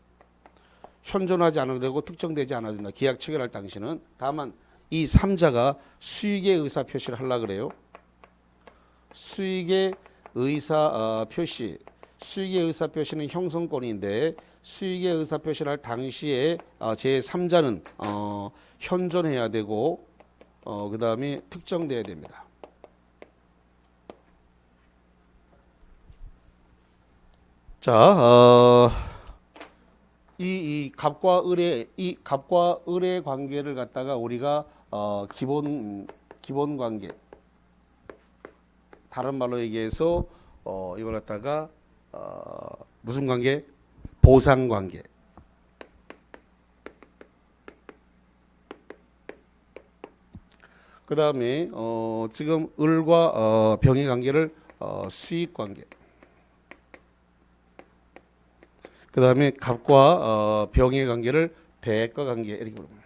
현존하지 않아도 되고 특정되지 않아도 된다. 계약 체결할 당시는. 다만 이 3자가 수익의 의사 표시를 하려고 그래요. 수익의 의사 표시는 형성권인데 수익의 의사 표시를 할 당시에 제3자는 현존해야 되고 그 다음에 특정돼야 됩니다. 자, 이 갑과 을의 관계를 갖다가 우리가 기본 관계, 다른 말로 얘기해서 이걸 갖다가 무슨 관계? 보상 관계. 그 다음에 지금 을과 병의 관계를 수익 관계. 그 다음에 갑과 병의 관계를 대가 관계 이렇게 부릅니다.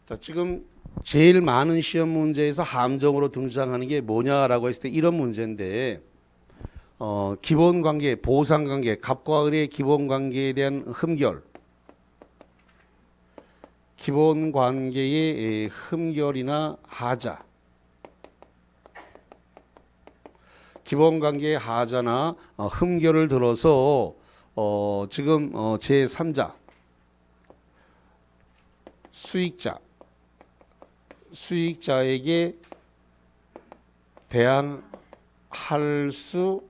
자, 지금 제일 많은 시험 문제에서 함정으로 등장하는 게 뭐냐라고 했을 때 이런 문제인데 기본 관계, 보상 관계, 갑과 을의 기본 관계에 대한 흠결, 기본 관계의 흠결이나 하자, 기본 관계의 하자나 흠결을 들어서 지금 제3자 수익자에게 대항할 수,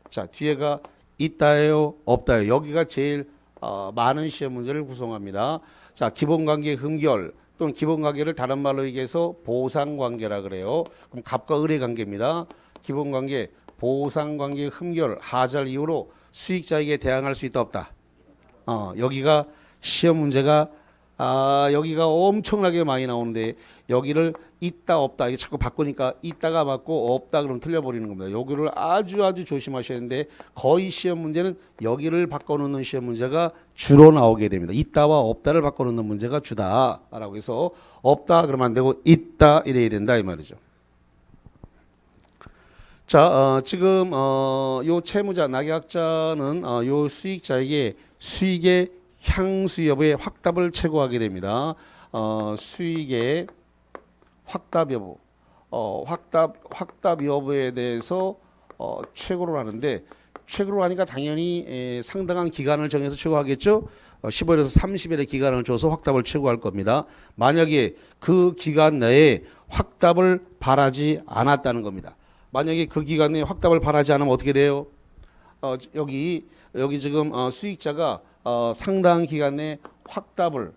자 뒤에가 있다예요, 없다예요. 여기가 제일 많은 시험 문제를 구성합니다. 자, 기본관계 흠결 또는 기본관계를 다른 말로 얘기해서 보상관계라 그래요. 그럼 갑과 을의 관계입니다. 기본관계, 보상관계 흠결, 하자를 이유로 수익자에게 대항할 수 있다 없다. 여기가 시험 문제가 여기가 엄청나게 많이 나오는데 여기를 있다 없다 이게 자꾸 바꾸니까 있다가 맞고 없다 그러면 틀려버리는 겁니다. 여기를 아주 조심하셔야 되는데 거의 시험 문제는 여기를 바꿔놓는 시험 문제가 주로 나오게 됩니다. 있다와 없다를 바꿔놓는 문제가 주다라고 해서 없다 그러면 안 되고 있다 이래야 된다 이 말이죠. 자, 지금 요 채무자 낙약자는 요 수익자에게 수익의 향수 여부의 확답을 최고하게 됩니다. 수익의 확답 여부, 확답 여부에 대해서 최고로 하는데 최고로 하니까 당연히 상당한 기간을 정해서 최고하겠죠. 15일에서 30일의 기간을 줘서 확답을 최고할 겁니다. 만약에 그 기간 내에 확답을 바라지 않았다는 겁니다. 만약에 그 기간 내에 확답을 바라지 않으면 어떻게 돼요? 여기 지금 수익자가 상당한 기간 내에 확답을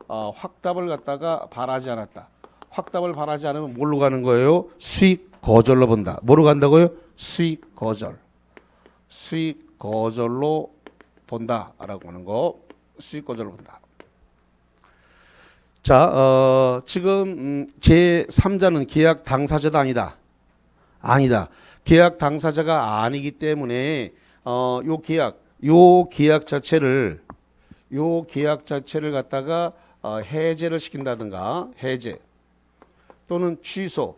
갖다가 바라지 않았다. 확답을 바라지 않으면 뭘로 가는 거예요? 수익 거절로 본다. 뭐로 간다고요? 수익 거절로 본다라고 하는 거. 수익 거절로 본다. 자, 지금 제3자는 계약 당사자다 아니다. 아니다. 계약 당사자가 아니기 때문에 요 계약 자체를 갖다가 해제를 시킨다든가 해제 또는 취소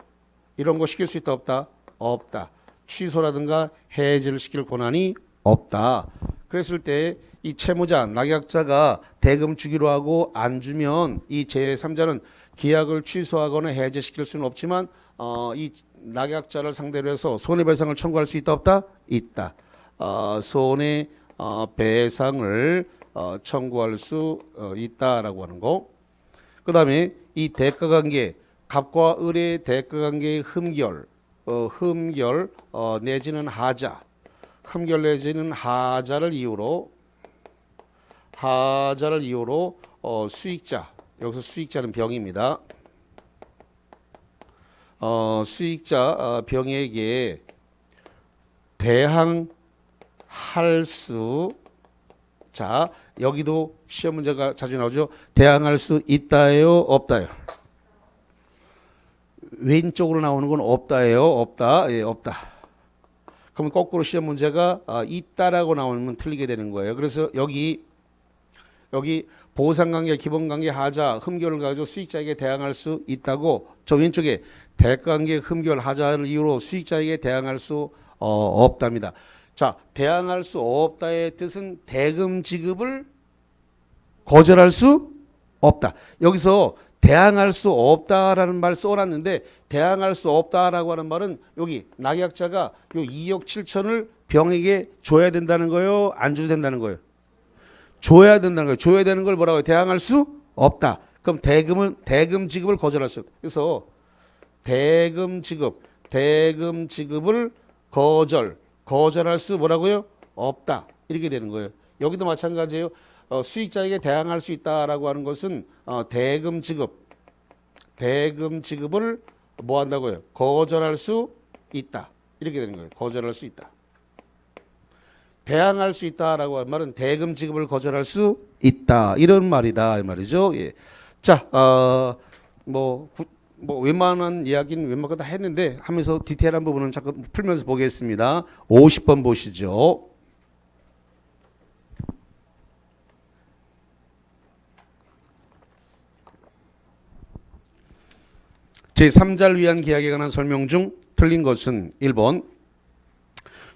이런 거 시킬 수 있다 없다? 없다. 취소라든가 해제를 시킬 권한이 없다. 그랬을 때 이 채무자, 낙약자가 대금 주기로 하고 안 주면 이 제3자는 계약을 취소하거나 해제시킬 수는 없지만 이 낙약자를 상대로 해서 손해배상을 청구할 수 있다 없다? 있다. 손해배상을 청구할 수 있다라고 하는 거. 그 다음에 이 대가관계, 갑과 을의 대가관계의 흠결 내지는 하자, 흠결 내지는 하자를 이유로 수익자, 여기서 수익자는 병입니다. 수익자 병에게 대항할 수, 자 여기도 시험 문제가 자주 나오죠. 대항할 수 있다예요, 없다요? 왼쪽으로 나오는 건 없다예요, 없다? 예, 없다. 그러면 거꾸로 시험 문제가 있다라고 나오면 틀리게 되는 거예요. 그래서 여기 보상관계, 기본관계, 하자, 흠결을 가지고 수익자에게 대항할 수 있다고, 저 왼쪽에 대가관계, 흠결, 하자를 이유로 수익자에게 대항할 수 없답니다. 자, 대항할 수 없다의 뜻은 대금 지급을 거절할 수 없다. 여기서 대항할 수 없다라는 말 써놨는데, 대항할 수 없다라고 하는 말은 여기 낙약자가 요 2억 7천을 병에게 줘야 된다는 거예요, 안 줘도 된다는 거예요? 줘야 된다는 거예요. 줘야 되는 걸 뭐라고 해요? 대항할 수 없다. 그럼 대금 지급을 거절할 수 없다. 그래서 대금 지급을 거절할 수 뭐라고요? 없다. 이렇게 되는 거예요. 여기도 마찬가지예요. 수익자에게 대항할 수 있다라고 하는 것은 대금 지급을 뭐 한다고요? 거절할 수 있다. 이렇게 되는 거예요. 거절할 수 있다. 대항할 수 있다라고 하는 말은 대금 지급을 거절할 수 있다. 이런 말이다. 이 말이죠. 예. 자, 웬만한 이야기는 웬만한 거 다 했는데 하면서 디테일한 부분은 잠깐 풀면서 보겠습니다. 50번 보시죠. 제3자를 위한 계약에 관한 설명 중 틀린 것은 1번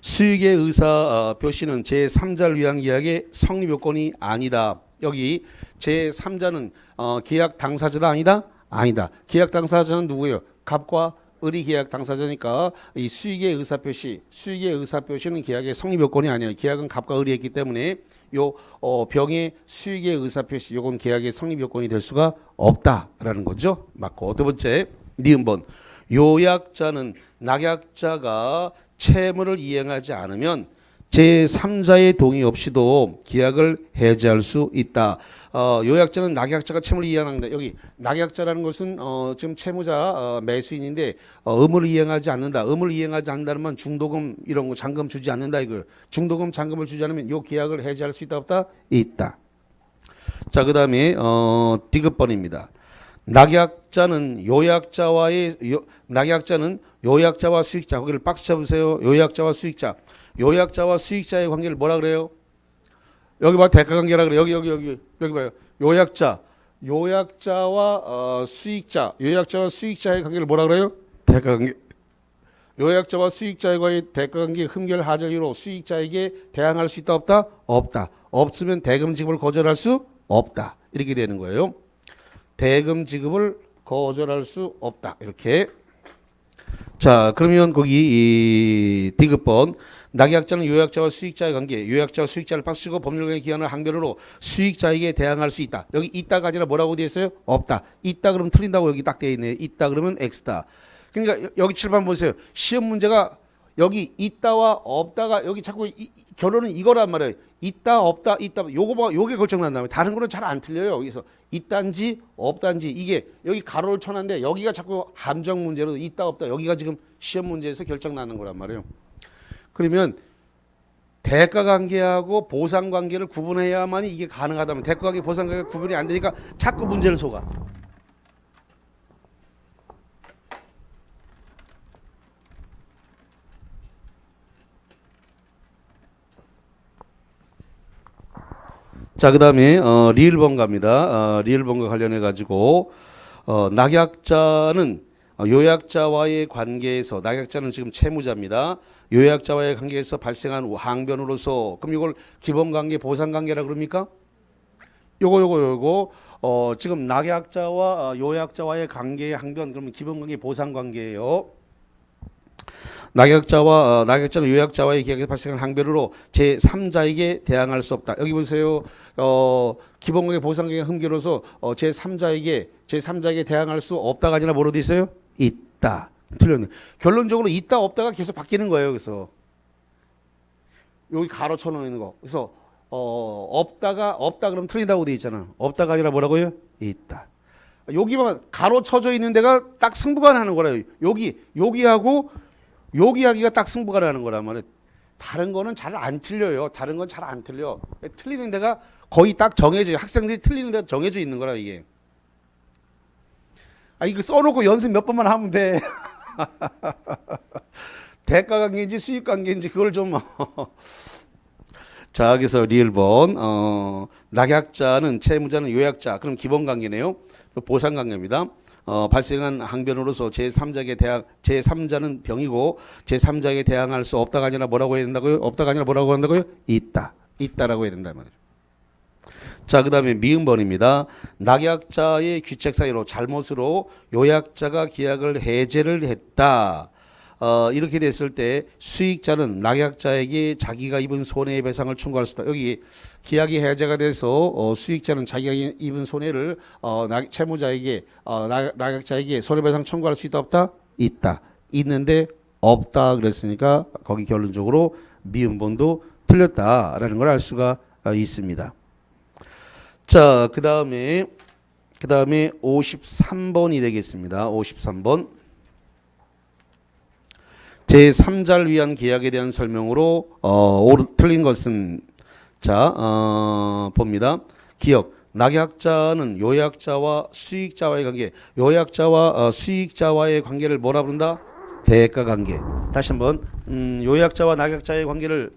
수익의 의사 표시는 제3자를 위한 계약의 성립 요건이 아니다. 여기 제3자는 계약 당사자다 아니다? 아니다. 계약 당사자는 누구예요? 갑과 을이 계약 당사자니까 이 수익의 의사 표시는 계약의 성립 요건이 아니에요. 계약은 갑과 을이 했기 때문에 요 병의 수익의 의사 표시 요건 계약의 성립 요건이 될 수가 없다라는 거죠. 맞고. 두 번째 니은번 요약자는 낙약자가 채무를 이행하지 않으면 제3자의 동의 없이도 계약을 해지할 수 있다. 요약자는 낙약자가 채무를 이행한다. 여기 낙약자라는 것은 지금 채무자 매수인인데 의무를 이행하지 않는다. 의무를 이행하지 않는다는 건 중도금 이런 거 잔금 주지 않는다 이거예요. 중도금 잔금을 주지 않으면 요 계약을 해지할 수 있다 없다? 있다. 자, 그다음에 디귿번입니다. 낙약자는 요약자와 수익자, 거기를 박스 쳐보세요. 요약자와 수익자의 관계를 뭐라 그래요? 여기 봐, 대가관계라 그래. 여기 봐요. 요약자와 수익자의 관계를 뭐라 그래요? 대가관계. 요약자와 수익자의 대가관계 흠결 하자유로 수익자에게 대항할 수 있다 없다? 없다. 없으면 대금 지급을 거절할 수 없다. 이렇게 되는 거예요. 대금 지급을 거절할 수 없다. 이렇게. 자, 그러면 거기 디귿번 낙약자는 요약자와 수익자의 관계, 요약자와 수익자를 박스치고 법률관계 기한을 항변으로 수익자에게 대항할 수 있다. 여기 있다가 아니라 뭐라고 되어 있어요? 없다. 있다 그러면 틀린다고 여기 딱 되어 있네. 있다 그러면 X다. 그러니까 여기 7번 보세요. 시험 문제가 여기 있다와 없다가 여기 자꾸 결론은 이거란 말이에요. 있다 없다 있다 요게 결정난다면 다른 거는 잘 안 틀려요. 여기서 있단지 없단지 이게 여기 가로를 쳐놨는데 여기가 자꾸 함정 문제로 있다 없다 여기가 지금 시험 문제에서 결정나는 거란 말이에요. 그러면 대가관계하고 보상관계를 구분해야만이 이게 가능하다면 대가관계 보상관계가 구분이 안 되니까 자꾸 문제를 속아. 자, 그다음에 리을번가입니다. 리을번가 관련해 가지고 낙약자는 요약자와의 관계에서 낙약자는 지금 채무자입니다. 요약자와의 관계에서 발생한 항변으로서 그럼 이걸 기본관계, 보상관계라 그럽니까? 요거 지금 낙약자와 요약자와의 관계의 항변 그러면 기본관계, 보상관계예요. 낙약자는 요약자와의 계약에서 발생한 항변으로 제3자에게 대항할 수 없다. 여기 보세요. 기본관계, 보상관계 흠결로서 제3자에게 대항할 수 없다가 아니라 뭐로 돼 있어요? 있다. 틀렸네. 결론적으로 있다 없다가 계속 바뀌는 거예요. 그래서 여기 가로 쳐놓는 거. 그래서 없다 그러면 틀린다고 돼 있잖아. 없다가 아니라 뭐라고요? 있다. 여기만 가로 쳐져 있는 데가 딱 승부가 나는 거라요. 여기하고 여기하기가 딱 승부가 나는 거란 말이에요. 다른 거는 잘 안 틀려요. 다른 건 잘 안 틀려. 틀리는 데가 거의 딱 정해져요. 학생들이 틀리는 데가 정해져 있는 거라 이게. 이거 써놓고 연습 몇 번만 하면 돼. 대가관계인지 수익관계인지 그걸 좀. 자, 그래서 리을번 낙약자는 채무자는 요약자 그럼 기본관계네요. 보상관계입니다. 발생한 항변으로서 제3자는 병이고 제3자에게 대항할 수 없다가 아니라 뭐라고 해야 된다고요? 없다가 아니라 뭐라고 한다고요? 있다라고 해야 된다 말이에요. 자, 그다음에 미음번입니다. 낙약자의 귀책 사유로 잘못으로 요약자가 계약을 해제를 했다. 이렇게 됐을 때 수익자는 낙약자에게 자기가 입은 손해배상을 청구할 수 있다. 여기 계약이 해제가 돼서 수익자는 자기가 입은 손해를 채무자에게 낙약자에게 손해배상 청구할 수 있다 없다? 있다. 있는데 없다 그랬으니까 거기 결론적으로 미음번도 틀렸다라는 걸 알 수가 있습니다. 자, 그다음에 53번이 되겠습니다. 53번. 제3자를 위한 계약에 대한 설명으로 틀린 것은 봅니다. 기억. 낙약자는 요약자와 수익자와의 관계. 요약자와 수익자와의 관계를 뭐라 부른다? 대가관계. 다시 한번 요약자와 낙약자의 관계를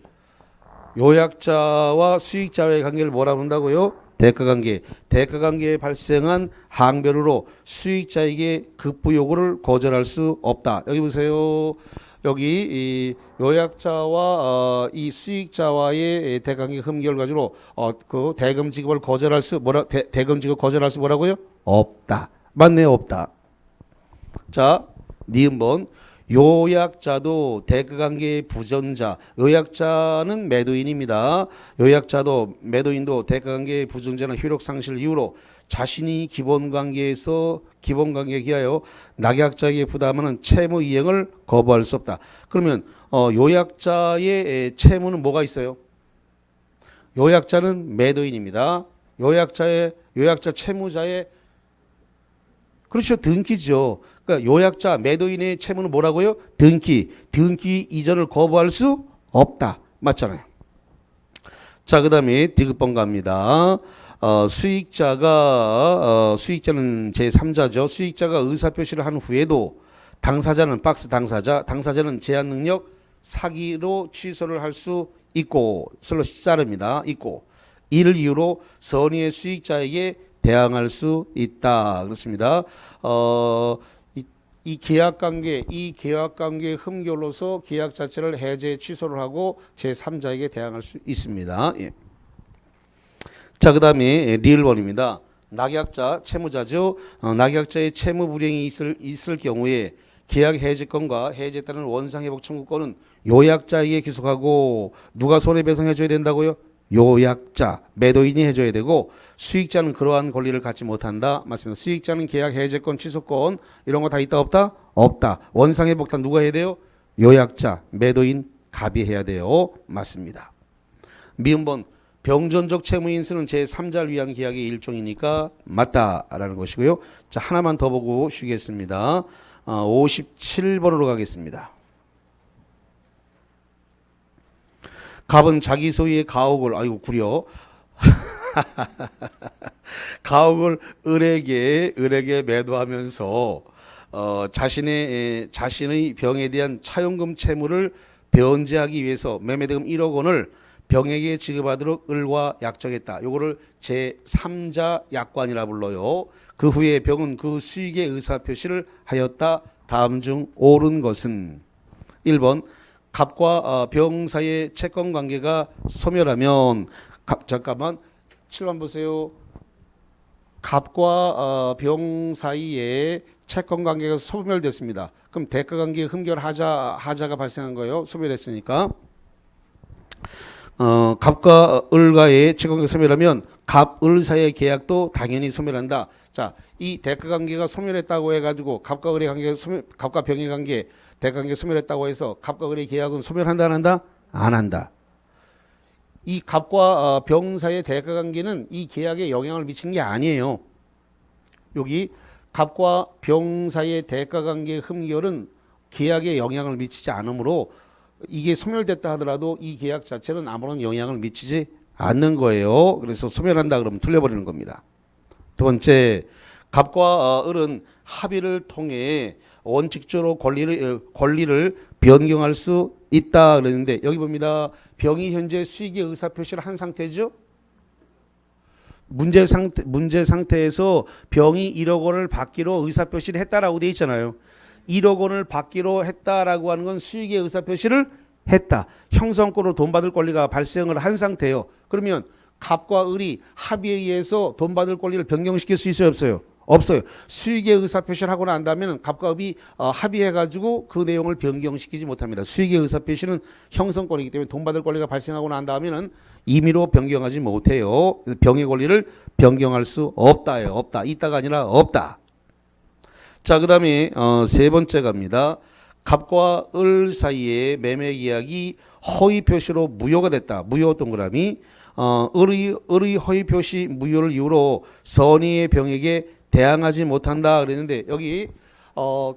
요약자와 수익자와의 관계를 뭐라 부른다고요? 대가관계. 대가관계에 발생한 항변으로 수익자에게 급부 요구를 거절할 수 없다. 여기 보세요. 여기 이 요약자와 이 수익자와의 대가관계 흠결 가지고 그 대금 지급을 거절할 수 대금 지급 거절할 수 뭐라고요? 없다. 맞네요, 없다. 자, 니은번. 요약자도 대가관계의 부전자. 요약자는 매도인입니다. 요약자도 매도인도 대가관계의 부전자나 효력 상실 이유로 자신이 기본관계에 기하여 낙약자에게 부담하는 채무 이행을 거부할 수 없다. 그러면 요약자의 채무는 뭐가 있어요? 요약자는 매도인입니다. 요약자 채무자의 그렇죠. 등기죠. 그러니까 요약자 매도인의 채무는 뭐라고요? 등기 이전을 거부할 수 없다. 맞잖아요. 자, 그다음에 디귿번 갑니다. 수익자는 제3자죠. 수익자가 의사표시를 한 후에도 당사자는 제한 능력 사기로 취소를 할 수 있고 슬로 자릅니다. 있고 이를 이유로 선의의 수익자에게 대항할 수 있다. 그렇습니다. 이 계약관계 흠결로서 계약 자체를 해제 취소를 하고 제3자에게 대항할 수 있습니다. 예. 자, 그 다음에 리을번입니다. 낙약자, 채무자죠. 낙약자의 채무 불이행이 있을 경우에 계약 해제권과 해제에 따른 원상회복 청구권은 요약자에게 기속하고 누가 손해배상해줘야 된다고요? 요약자, 매도인이 해줘야 되고 수익자는 그러한 권리를 갖지 못한다. 맞습니다. 수익자는 계약 해제권, 취소권 이런 거 다 있다 없다? 없다. 원상회복 다 누가 해야 돼요? 요약자, 매도인, 갑이 해야 돼요. 맞습니다. 미음번. 병존적 채무인수는 제3자를 위한 계약의 일종이니까 맞다라는 것이고요. 자, 하나만 더 보고 쉬겠습니다. 57번으로 가겠습니다. 갑은 자기 소유의 가옥을 아이고 구려 가옥을 을에게 매도하면서 자신의 병에 대한 차용금 채무를 변제하기 위해서 매매대금 1억 원을 병에게 지급하도록 을과 약정했다. 요거를 제3자 약관이라 불러요. 그 후에 병은 그 수익의 의사표시를 하였다. 다음 중 옳은 것은 1번 갑과 병 사이의 채권 관계가 소멸하면 잠깐만 7번 보세요. 갑과 병 사이에 채권 관계가 소멸됐습니다. 그럼 대가 관계 흠결하자가 발생한 거예요. 소멸했으니까. 갑과 을과의 채권 관계가 소멸하면 갑, 을 사이의 계약도 당연히 소멸한다. 자, 이 대가 관계가 소멸했다고 해가지고 갑과 을의 관계가 갑과 병의 관계, 대가 관계 소멸했다고 해서 갑과 을의 계약은 소멸한다 안 한다? 안 한다. 이 갑과 병 사이의 대가 관계는 이 계약에 영향을 미치는 게 아니에요. 여기 갑과 병 사이의 대가 관계 흠결은 계약에 영향을 미치지 않으므로 이게 소멸됐다 하더라도 이 계약 자체는 아무런 영향을 미치지 않는 거예요. 그래서 소멸한다 그러면 틀려버리는 겁니다. 두 번째, 갑과 을은 합의를 통해 원칙적으로 권리를 변경할 수 있다 그랬는데 여기 봅니다. 병이 현재 수익의 의사표시를 한 상태죠. 문제 상태에서 병이 1억 원을 받기로 의사표시를 했다라고 돼 있잖아요. 1억 원을 받기로 했다라고 하는 건 수익의 의사표시를 했다. 형성권으로 돈 받을 권리가 발생을 한 상태예요. 그러면 갑과 을이 합의에 의해서 돈 받을 권리를 변경시킬 수 있어요, 없어요? 없어요. 수익의 의사표시를 하고 난 다음에는 갑과 을이 합의해가지고 그 내용을 변경시키지 못합니다. 수익의 의사표시는 형성권이기 때문에 돈 받을 권리가 발생하고 난 다음에는 임의로 변경하지 못해요. 병의 권리를 변경할 수 없다예요. 없다. 있다가 아니라 없다. 자, 그 다음에 세 번째 갑니다. 갑과 을 사이에 매매 계약이 허위 표시로 무효가 됐다. 무효 동그라미. 을의 허위 표시 무효를 이유로 선의의 병에게 대항하지 못한다 그랬는데 여기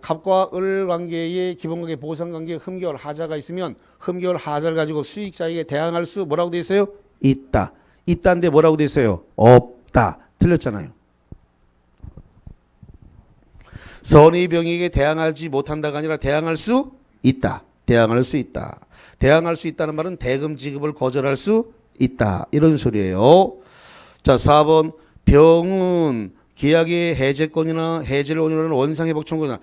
갑과 을 관계의 기본관계 보상관계 흠결 하자가 있으면 흠결 하자를 가지고 수익자에게 대항할 수 뭐라고 돼 있어요? 있다. 있다인데 뭐라고 돼 있어요? 없다. 틀렸잖아요. 선의 병에게 대항하지 못한다가 아니라 대항할 수 있다. 대항할 수 있다. 대항할 수 있다는 말은 대금 지급을 거절할 수 있다. 이런 소리예요. 자, 4번 병은 계약의 해제권이나 해제를 원인하는 원상회복 청구나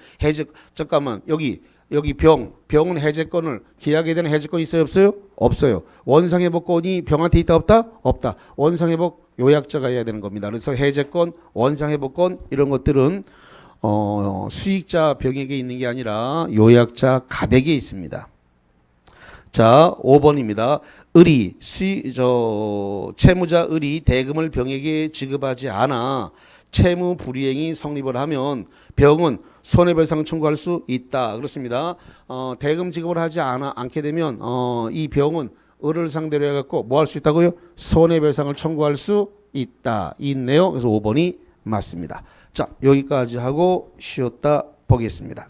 잠깐만 여기 병은 해제권을 계약에 대한 해제권이 있어요 없어요? 없어요. 원상회복권이 병한테 있다 없다? 없다. 원상회복 요약자가 해야 되는 겁니다. 그래서 해제권, 원상회복권 이런 것들은 수익자 병에게 있는 게 아니라 요약자 갑에게 있습니다. 자, 5번입니다. 채무자 을이 대금을 병에게 지급하지 않아 채무 불이행이 성립을 하면 병은 손해배상 청구할 수 있다. 그렇습니다. 대금 지급을 하지 않게 되면 이 병은 을을 상대로 해갖고 뭐 할 수 있다고요? 손해배상을 청구할 수 있네요. 그래서 5번이 맞습니다. 자, 여기까지 하고 쉬었다 보겠습니다.